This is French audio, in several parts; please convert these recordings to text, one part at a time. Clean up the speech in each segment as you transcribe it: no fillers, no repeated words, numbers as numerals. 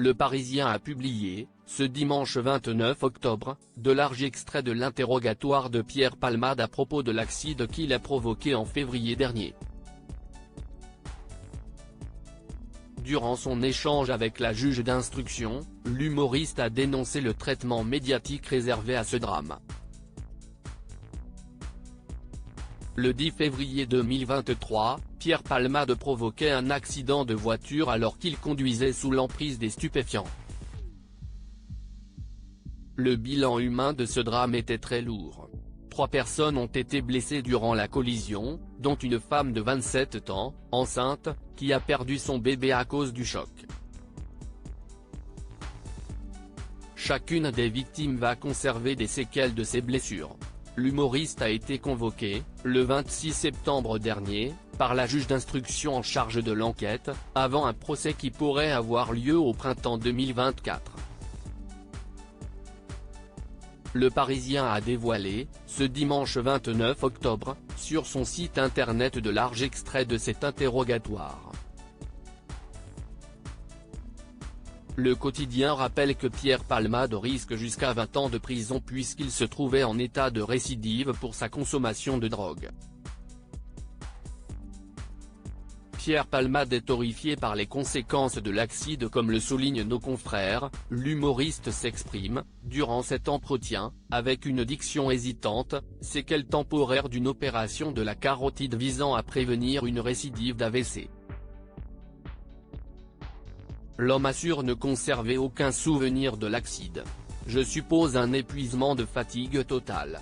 Le Parisien a publié, ce dimanche 29 octobre, de larges extraits de l'interrogatoire de Pierre Palmade à propos de l'accident qu'il a provoqué en février dernier. Durant son échange avec la juge d'instruction, l'humoriste a dénoncé le traitement médiatique réservé à ce drame. Le 10 février 2023, Pierre Palmade provoquait un accident de voiture alors qu'il conduisait sous l'emprise des stupéfiants. Le bilan humain de ce drame était très lourd. 3 personnes ont été blessées durant la collision, dont une femme de 27 ans, enceinte, qui a perdu son bébé à cause du choc. Chacune des victimes va conserver des séquelles de ces blessures. L'humoriste a été convoqué, le 26 septembre dernier, par la juge d'instruction en charge de l'enquête, avant un procès qui pourrait avoir lieu au printemps 2024. Le Parisien a dévoilé, ce dimanche 29 octobre, sur son site internet de larges extraits de cet interrogatoire. Le quotidien rappelle que Pierre Palmade risque jusqu'à 20 ans de prison puisqu'il se trouvait en état de récidive pour sa consommation de drogue. Pierre Palmade est horrifié par les conséquences de l'accident comme le soulignent nos confrères. L'humoriste s'exprime, durant cet entretien, avec une diction hésitante, séquelles temporaires d'une opération de la carotide visant à prévenir une récidive d'AVC. L'homme assure ne conserver aucun souvenir de l'accident. Je suppose un épuisement de fatigue totale.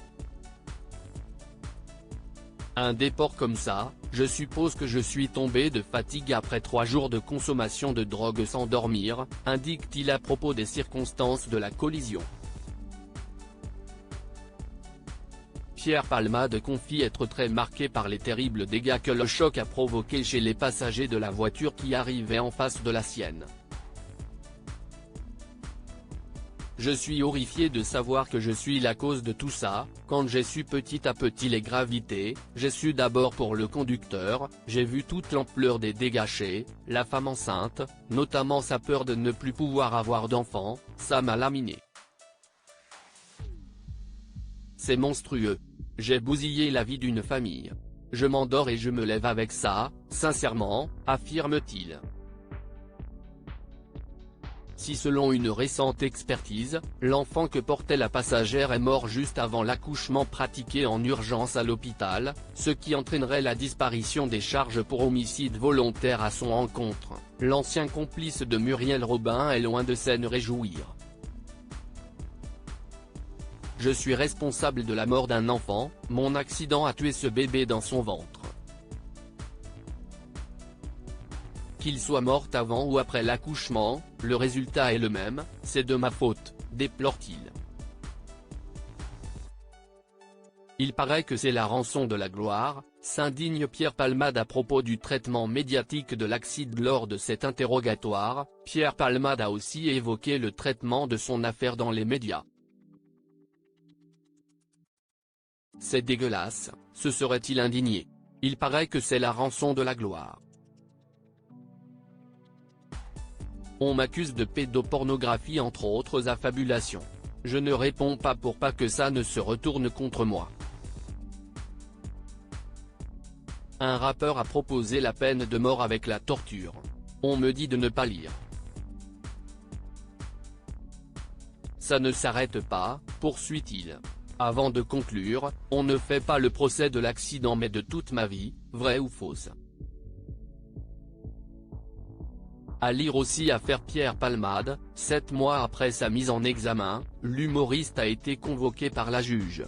Un déport comme ça, je suppose que je suis tombé de fatigue après 3 jours de consommation de drogue sans dormir, indique-t-il à propos des circonstances de la collision. Pierre Palmade confie être très marqué par les terribles dégâts que le choc a provoqués chez les passagers de la voiture qui arrivait en face de la sienne. Je suis horrifié de savoir que je suis la cause de tout ça. Quand j'ai su petit à petit les gravités, j'ai su d'abord pour le conducteur, j'ai vu toute l'ampleur des dégâts chez la femme enceinte, notamment sa peur de ne plus pouvoir avoir d'enfant, ça m'a laminé. C'est monstrueux. J'ai bousillé la vie d'une famille. Je m'endors et je me lève avec ça, sincèrement, affirme-t-il. Si selon une récente expertise, l'enfant que portait la passagère est mort juste avant l'accouchement pratiqué en urgence à l'hôpital, ce qui entraînerait la disparition des charges pour homicide volontaire à son encontre, l'ancien complice de Muriel Robin est loin de s'en réjouir. Je suis responsable de la mort d'un enfant, mon accident a tué ce bébé dans son ventre. Qu'il soit mort avant ou après l'accouchement, le résultat est le même, c'est de ma faute, déplore-t-il. Il paraît que c'est la rançon de la gloire, s'indigne Pierre Palmade à propos du traitement médiatique de l'accident lors de cet interrogatoire. Pierre Palmade a aussi évoqué le traitement de son affaire dans les médias. C'est dégueulasse, se serait-il indigné. Il paraît que c'est la rançon de la gloire. On m'accuse de pédopornographie entre autres affabulations. Je ne réponds pas pour pas que ça ne se retourne contre moi. Un rappeur a proposé la peine de mort avec la torture. On me dit de ne pas lire. Ça ne s'arrête pas, poursuit-il. Avant de conclure, on ne fait pas le procès de l'accident mais de toute ma vie, vrai ou fausse. À lire aussi affaire Pierre Palmade, 7 mois après sa mise en examen, l'humoriste a été convoqué par la juge.